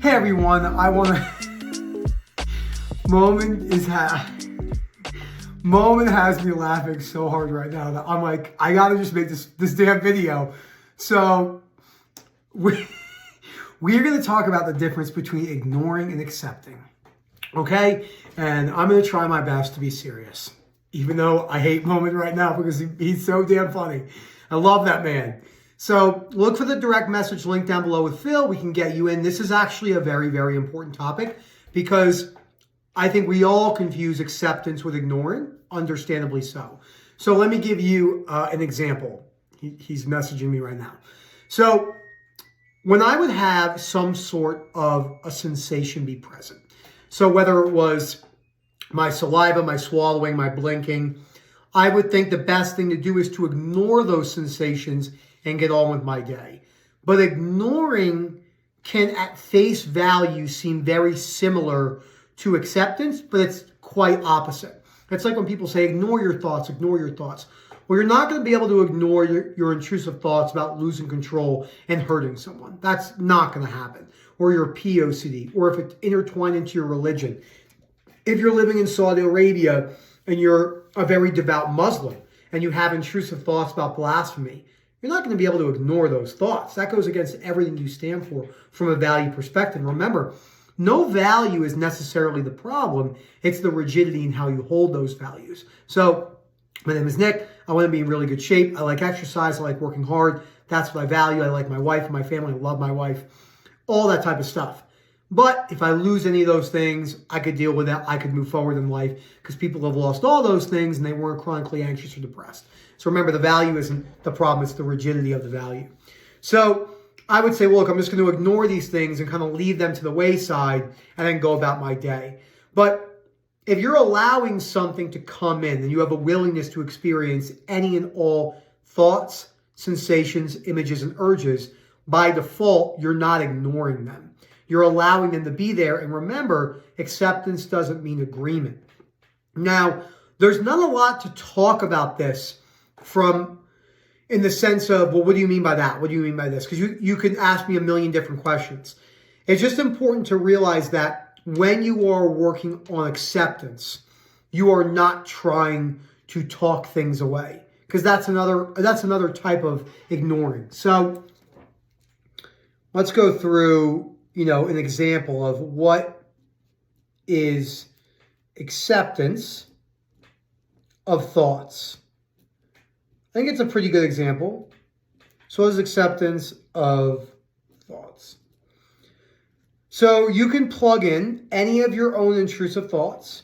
Hey everyone, I want to. Moment has me laughing so hard right now that I'm like, I gotta just make this damn video. So we're gonna talk about the difference between ignoring and accepting. Okay? And I'm gonna try my best to be serious. Even though I hate Moment right now because he's so damn funny. I love that man. So look for the direct message link down below with Phil. We can get you in. This is actually a very, very important topic because I think we all confuse acceptance with ignoring, understandably so. So let me give you an example. He's messaging me right now. So when I would have some sort of a sensation be present, so whether it was my saliva, my swallowing, my blinking, I would think the best thing to do is to ignore those sensations and get on with my day. But ignoring can at face value seem very similar to acceptance, but it's quite opposite. It's like when people say, ignore your thoughts, ignore your thoughts. Well, you're not going to be able to ignore your intrusive thoughts about losing control and hurting someone. That's not going to happen. Or your POCD, or if it's intertwined into your religion. If you're living in Saudi Arabia and you're a very devout Muslim and you have intrusive thoughts about blasphemy, you're not going to be able to ignore those thoughts. That goes against everything you stand for from a value perspective. Remember, no value is necessarily the problem. It's the rigidity in how you hold those values. So my name is Nick. I want to be in really good shape. I like exercise. I like working hard. That's what I value. I like my wife and my family. I love my wife. All that type of stuff. But if I lose any of those things, I could deal with that. I could move forward in life because people have lost all those things and they weren't chronically anxious or depressed. So remember, the value isn't the problem. It's the rigidity of the value. So I would say, well, look, I'm just going to ignore these things and kind of leave them to the wayside and then go about my day. But if you're allowing something to come in and you have a willingness to experience any and all thoughts, sensations, images, and urges, by default, you're not ignoring them. You're allowing them to be there. And remember, acceptance doesn't mean agreement. Now, there's not a lot to talk about this in the sense of, well, what do you mean by that? What do you mean by this? Because you can ask me a million different questions. It's just important to realize that when you are working on acceptance, you are not trying to talk things away. Because that's another type of ignoring. So let's go through an example of what is acceptance of thoughts. I think it's a pretty good example. So is acceptance of thoughts. So you can plug in any of your own intrusive thoughts.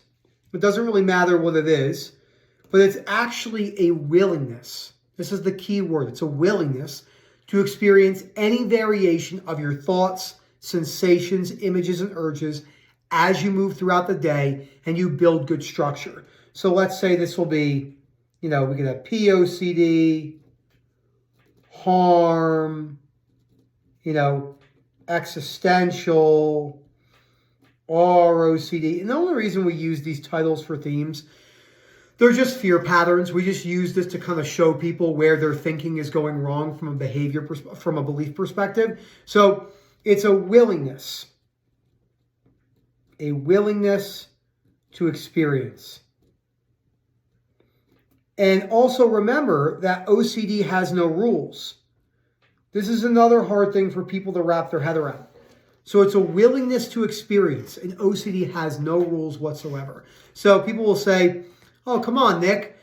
It doesn't really matter what it is, but it's actually a willingness. This is the key word. It's a willingness to experience any variation of your thoughts, sensations, images, and urges as you move throughout the day and you build good structure. So let's say this will be, we could have POCD, harm, existential, ROCD. And the only reason we use these titles for themes, they're just fear patterns. We just use this to kind of show people where their thinking is going wrong from a belief perspective. So it's a willingness to experience. And also remember that OCD has no rules. This is another hard thing for people to wrap their head around. So it's a willingness to experience, and OCD has no rules whatsoever. So people will say, oh, come on, Nick,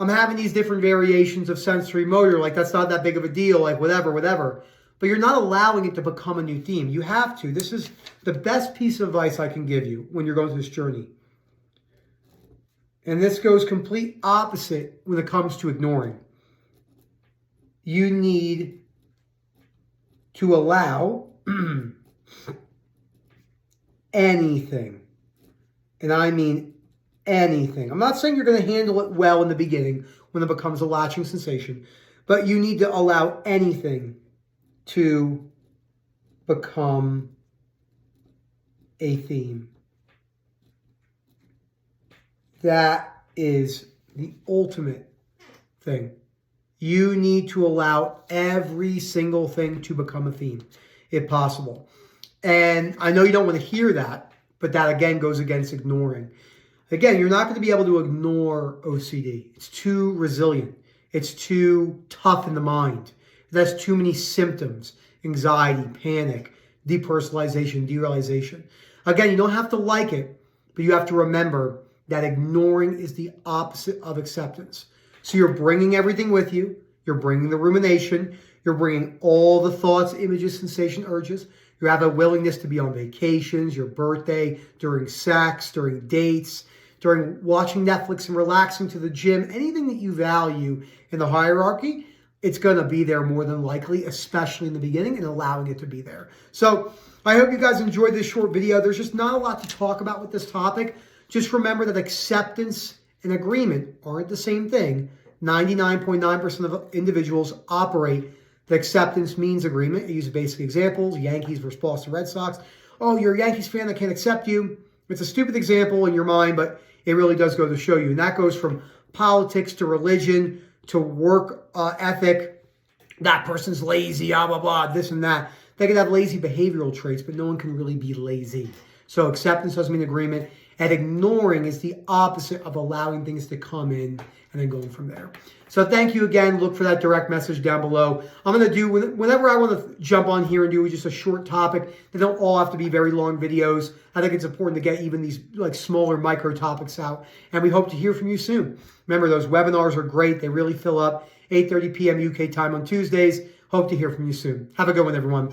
I'm having these different variations of sensory motor, like that's not that big of a deal, like whatever. But you're not allowing it to become a new theme. You have to. This is the best piece of advice I can give you when you're going through this journey. And this goes complete opposite when it comes to ignoring. You need to allow anything. And I mean anything. I'm not saying you're going to handle it well in the beginning when it becomes a latching sensation, but you need to allow anything to become a theme. That is the ultimate thing. You need to allow every single thing to become a theme, if possible. And I know you don't want to hear that, but that again goes against ignoring. Again, you're not going to be able to ignore OCD. It's too resilient. It's too tough in the mind. It has too many symptoms: anxiety, panic, depersonalization, derealization. Again, you don't have to like it, but you have to remember that ignoring is the opposite of acceptance. So you're bringing everything with you. You're bringing the rumination. You're bringing all the thoughts, images, sensation, urges. You have a willingness to be on vacations, your birthday, during sex, during dates, during watching Netflix and relaxing, to the gym, anything that you value in the hierarchy, it's going to be there more than likely, especially in the beginning, and allowing it to be there. So I hope you guys enjoyed this short video. There's just not a lot to talk about with this topic. Just remember that acceptance and agreement aren't the same thing. 99.9% of individuals operate that acceptance means agreement. I use basic examples: Yankees versus Boston Red Sox. Oh, you're a Yankees fan, I can't accept you. It's a stupid example in your mind, but it really does go to show you. And that goes from politics to religion to work ethic. That person's lazy, blah, blah, blah, this and that. They can have lazy behavioral traits, but no one can really be lazy. So acceptance doesn't mean agreement. And ignoring is the opposite of allowing things to come in and then going from there. So thank you again. Look for that direct message down below. I'm going to do, whenever I want to jump on here and do just a short topic, they don't all have to be very long videos. I think it's important to get even these like smaller micro topics out. And we hope to hear from you soon. Remember, those webinars are great. They really fill up. 8:30 p.m. UK time on Tuesdays. Hope to hear from you soon. Have a good one, everyone.